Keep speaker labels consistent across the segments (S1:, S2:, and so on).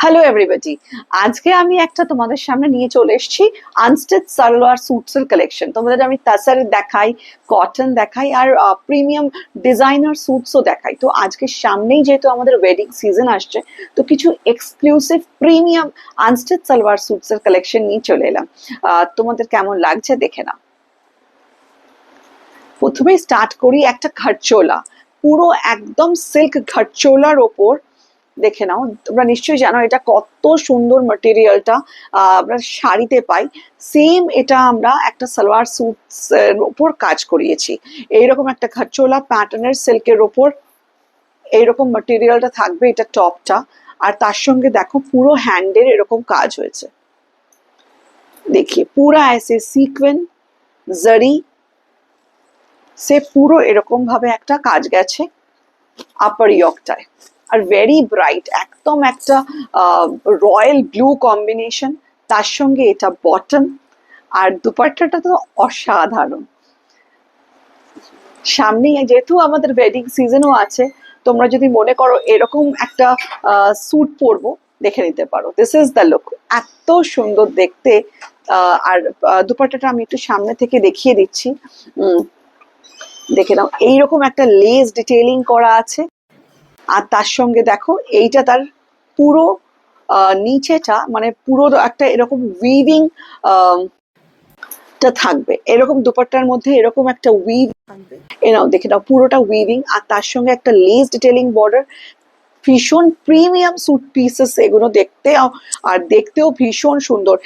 S1: Hello everybody, আজকে আমি একটা তোমাদের সামনে নিয়ে চলে এসেছি আনস্টিচ সালোয়ার স্যুটসের কালেকশন। তোমাদের আমি তাসার দেখাই, কটন দেখাই, আর প্রিমিয়াম ডিজাইনার স্যুটসও দেখাই। তো আজকে সামনেই যেহেতু আমাদের ওয়েডিং সিজন আসছে, তো কিছু এক্সক্লুসিভ প্রিমিয়াম আনস্টিচ সালোয়ার স্যুটসের কালেকশন নিয়ে চলে এলাম। তোমাদের কেমন লাগছে দেখে নাও। প্রথমেই স্টার্ট করি একটা ঘাটচোলা, পুরো একদম সিল্ক ঘাটচোলার ওপর। দেখে নাও, তোমরা নিশ্চয়ই জানো এটা কত সুন্দর ম্যাটেরিয়ালটা আমরা শাড়িতে পাই। সেম এটা আমরা একটা সালোয়ার স্যুটস এর উপর কাজ করিয়েছি। এইরকম একটা ঘাটচোলা প্যাটার্নের সিল্কের ওপর এইরকম ম্যাটেরিয়ালটা থাকবে, এটা টপটা। আর তার সঙ্গে দেখো পুরো হ্যান্ডের এরকম কাজ হয়েছে। देखिए पूरा ऐसे सीक्वेन जरी সে পুরো এরকম ভাবে একটা কাজ গেছে আপার ইয়কটায়। আর ভেরি ব্রাইট, একদম একটা রয়্যাল ব্লু কম্বিনেশন। তার সঙ্গে এটা বটম, আর দুপাট্টাটা তো অসাধারণ। সামনেই যেহেতু আমাদের ওয়েডিং সিজনও আছে, তোমরা যদি মনে করো এরকম একটা স্যুট পরবো, দেখে নিতে পারো। দিস ইজ দ্য লুক, এত সুন্দর দেখতে। আর দুপাট্টাটা আমি একটু সামনে থেকে দেখিয়ে দিচ্ছি। দেখে নাও, এইরকম একটা লেস ডিটেইলিং করা আছে। আর তার সঙ্গে দেখো এইটা তার পুরো নিচেটা, মানে পুরো একটা এরকম উইভিং টা থাকবে। এরকম দুপাট্টার মধ্যে এরকম একটা উইভ থাকবে, এনাও দেখে নাও পুরোটা উইভিং। আর তার সঙ্গে একটা লেস ডিটেইলিং বর্ডার। ভীষণ প্রিমিয়াম স্যুট পিসেস এগুলো দেখতে, আর দেখতেও ভীষণ সুন্দর।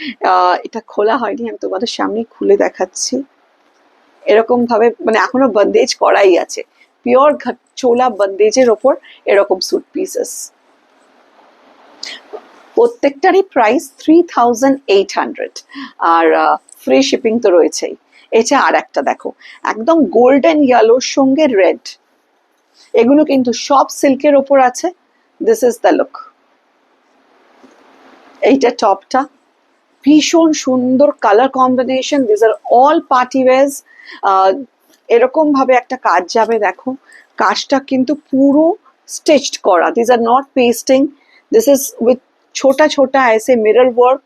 S1: এটা খোলা হয়নি, আমি তোমাদের সামনে খুলে দেখাচ্ছি। এরকম ভাবে মানে এখনো বন্দেজ করাই আছে, পিওর চোলা বন্দেজের ওপর এরকম স্যুট পিসেস। প্রত্যেকটারই প্রাইস 3800, আর ফ্রি শিপিং তো রয়েছেই। এটা আর একটা দেখো, একদম গোল্ডেন ইয়েলোর সঙ্গে রেড, এগুলো কিন্তু সব সিল্কের ওপর আছে। This is the look. এইটা টপটা, ভীষণ সুন্দর colour combination. This are all party wears. এরকম ভাবে একটা কাজ যাবে, দেখো কাজটা কিন্তু পুরো স্টিচড করা। This are not pasting, this is with ছোটা ছোটা ऐसे মিরর ওয়ার্ক।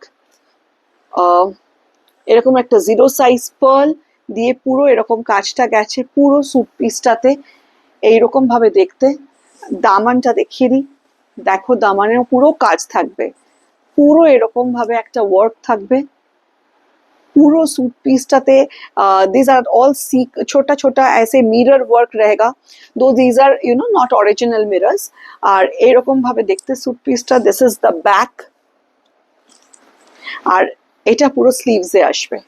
S1: এরকম একটা জিরো সাইজ পার্ল দিয়ে পুরো এরকম কাজটা গেছে পুরো স্যুট পিসটাতে, এইরকম ভাবে দেখতে। দামানটা দেখিয়ে দিই, দেখো দামানেও পুরো কাজ থাকবে, পুরো এরকম ভাবে একটা ওয়ার্ক থাকবে पूरो सूट पीसटाते। these are all छोटा छोटा ऐसे मिरर वर्क रहेगा, दो these are not original mirrors। আর এরকম ভাবে দেখতে স্যুট পিসটা। দিস ইজ দ্য ব্যাক, আর এটা পুরো স্লিভসে আসবে,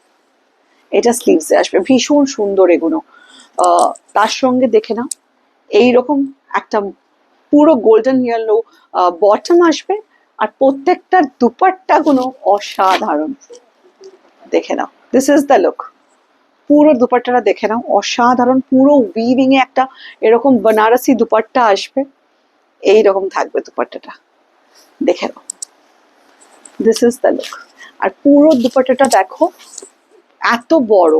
S1: এটা স্লিভসে আসবে। ভীষণ সুন্দর এগুলো। তার সঙ্গে দেখে নাও এইরকম একটা পুরো গোল্ডেন ইয়েলো বটম আসবে, আর প্রত্যেকটার দুপাট্টাগুলো অসাধারণ। দেখে নাও, দিস ইজ দ্য লুক। পুরো দুপাট্টাটা দেখে নাও, অসাধারণ। পুরো উইভিং এ একটা এরকম বেনারসি দুপাট্টা আসবে, এইরকম থাকবে দুপাট্টাটা। দেখে নাও, দিস ইজ দ্য লুক। আর পুরো দুপাট্টাটা দেখো এত বড়,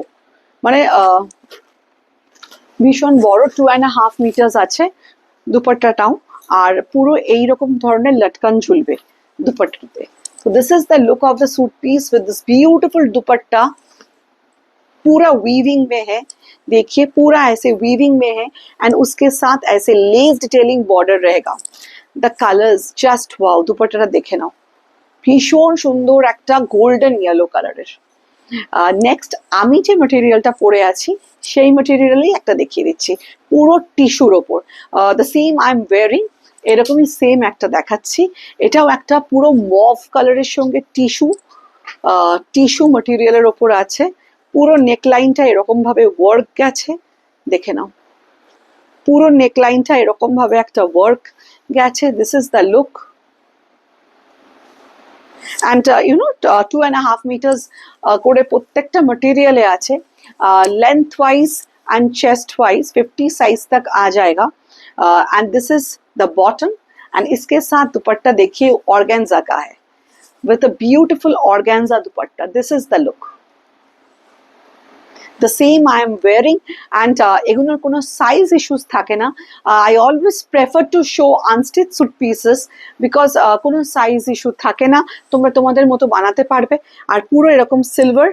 S1: মানে ভীষণ বড়, 2.5 মিটার আছে দুপাট্টাটাও। আর পুরো এইরকম ধরনের লটকান ঝুলবে দুপাট্টাতে। So this is the look of the suit piece with this beautiful dupatta, पूरा वीविंग में है। देखिए पूरा ऐसे वीविंग में है, एंड उसके साथ ऐसे लेस डिटेलिंग बॉर्डर रहेगा। द कलर्स जस्ट वाओ, दुपट्टाটা দেখে নাও, ভীষণ সুন্দর একটা গোল্ডেন ইয়েলো কালারের। নেক্সট আমি যে ম্যাটেরিয়ালটা পরে আছি সেই ম্যাটেরিয়ালই একটা দেখিয়ে দিচ্ছি, পুরো টিস্যুর ওপর। The same I am wiring, এরকমই সেম একটা দেখাচ্ছি। এটাও একটা পুরো মভ কালারের সঙ্গে টিস্যু ম্যাটেরিয়ালের ওপর আছে। পুরো নেকলাইনটা এরকম ভাবে ওয়ার্ক গেছে, দেখে নাও পুরো নেকলাইনটা এরকম ভাবে একটা ওয়ার্ক গেছে। This is the look. and 2.5 meters করে প্রত্যেকটা ম্যাটেরিয়ালে আছে। Length wise and chest wise 50 size तक आ जाएगा। And this is the bottom, and इसके साथ दुपट्टा देखिए ऑर्गेन्जा का है, with a beautiful organza dupatta. This is the look. the same I am wearing, and এগুলোর কোনো size issues থাকে না. I always prefer to show unstitched suit pieces because কোনো size issue থাকে না, তোমরা তোমাদের মতো বানাতে পারবে. আর পুরো এরকম সিলভার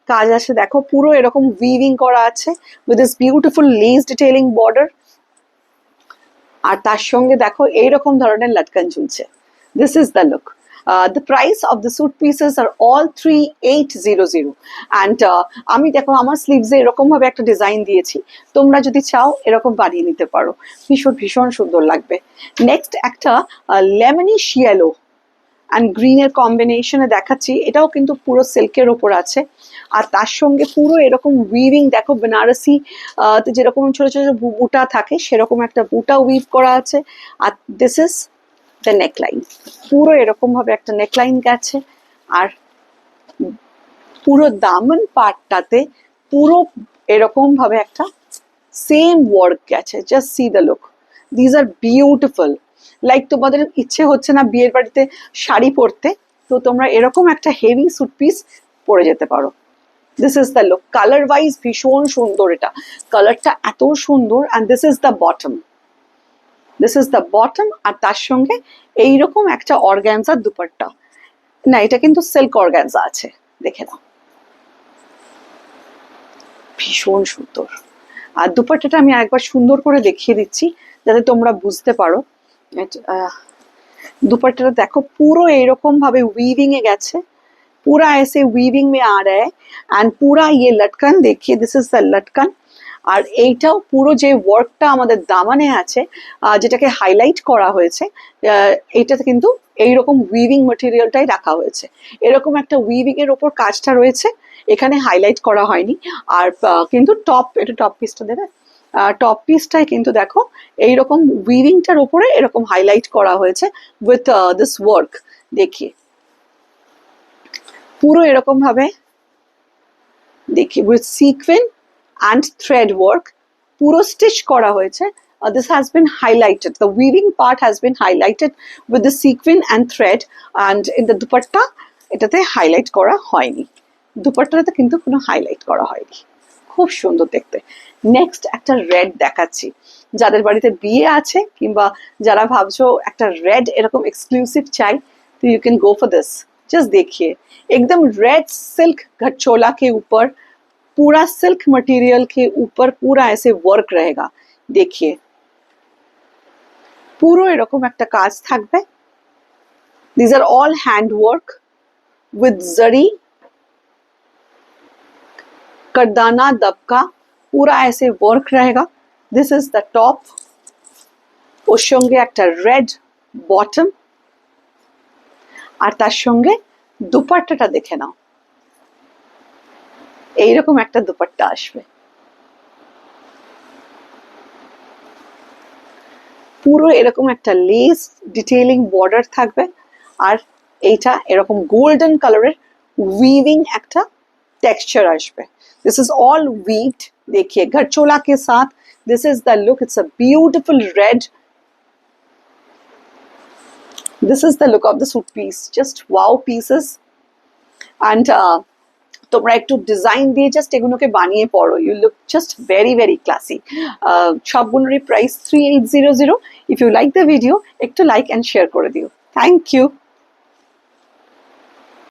S1: কাজ আছে, দেখো পুরো এরকম উইভিং করা আছে with this beautiful lace detailing border. আর তার সঙ্গে দেখো এইরকম ধরনের লটকন ঝুলছে. This is the look. The price of the suit pieces are all 3800 and আমি দেখো আমার স্লিভসে এরকম ভাবে একটা ডিজাইন দিয়েছি, তোমরা যদি চাও এরকম বানিয়ে নিতে পারো, ভীষণ ভীষণ সুন্দর লাগবে. নেক্সট একটা লেমনিশ ইয়েলো অ্যান্ড গ্রিনের কম্বিনেশনে দেখাচ্ছি, এটাও কিন্তু পুরো সিল্কের ওপর আছে. আর তার সঙ্গে পুরো এরকম উইভিং দেখো, বেনারসি যেরকম ছোট ছোট বুটা থাকে সেরকম একটা বুটা উইভ করা আছে. আর দিস ইজ দ্য নেকলাইন, পুরো এরকম ভাবে একটা নেকলাইন গেছে. আর পুরো দামন পার্টটাতে পুরো এরকম ভাবে একটা সেম ওয়ার্ক গেছে. Just see the look, these are beautiful. Like তোমাদের ইচ্ছে হচ্ছে না বিয়ের বাড়িতে শাড়ি পরতে, তো তোমরা এরকম একটা হেভি স্যুট পিস পরে যেতে পারো. This is the look. Colour wise ভীষণ সুন্দর, এটা কালারটা এত সুন্দর. And this is the bottom, this is the bottom. আর তার সঙ্গে এইরকম একটা অর্গ্যানজার দুপাট্টা, না এটা কিন্তু সিল্ক অর্গ্যানজা আছে, দেখে নাও ভীষণ সুন্দর. আর দুপাট্টাটা আমি একবার সুন্দর করে দেখিয়ে দিচ্ছি যাতে তোমরা বুঝতে পারো. दुपट्टा देखो पूरा एरकम भावे वीविंग ए गेছে, पूरा ऐसे वीविंग में आ रहा है. एंड पूरा ये लटकन देखिए, दिस इज द लटकन. আর এইটাও পুরো যে ওয়ার্কটা আমাদের দামানে আছে, যেটাকে হাইলাইট করা হয়েছে, এইটাতে কিন্তু এইরকম উইভিং ম্যাটেরিয়ালটাই রাখা হয়েছে. এরকম একটা উইভিং এর ওপর কাজটা রয়েছে, এখানে হাইলাইট করা হয়নি. আর কিন্তু টপ, এটা টপ পিসটা দেবে, টপ পিসটাই কিন্তু দেখো এইরকম উইভিংটার ওপরে এরকম হাইলাইট করা হয়েছে উইথ দিস ওয়ার্ক. দেখিয়ে পুরো এরকম ভাবে দেখি with sequence and thread work puro stitch kora hoyeche. This has been highlighted, the weaving part has been highlighted with the sequin and thread, and in the dupatta etate highlight kora hoyni, dupatta te kintu kono highlight kora hoyni, khub sundor dekhte. Next ekta red দেখাচ্ছি, যাদের বাড়িতে বিয়ে আছে কিংবা যারা ভাবছো একটা red এরকম exclusive চাই, তো you can go for this. just देखिए एकदम red silk घटचोला के ऊपर पूरा सिल्क मटेरियल के ऊपर पूरा ऐसे वर्क रहेगा. देखिए পুরো এরকম একটা কাজ থাকবে. these are all hand work with zari, करदाना दबका, पूरा ऐसे वर्क रहेगा. this is the top, ওর সঙ্গে একটা red bottom, আর তার সঙ্গে দুপাট্টাটা দেখে নাও, এইরকম একটা দুপাট্টা আসবে. পুরো এরকম একটা লেস ডিটেইলিং বর্ডার থাকবে, আর এইটা এরকম গোল্ডেন কালারের উইভিং একটা টেক্সচার আসবে. This is all weaved. देखिए घटचोला के साथ this is the look. It's a beautiful red. This is the look of the suit piece. Just wow pieces. And তোমরা একটু ডিজাইন দিয়ে জাস্ট এগুলোকে বানিয়ে পড়ো, you look just very very classy. সবগুলোরই price 3800. If you like the video একটু like and share করে দিও. Thank you.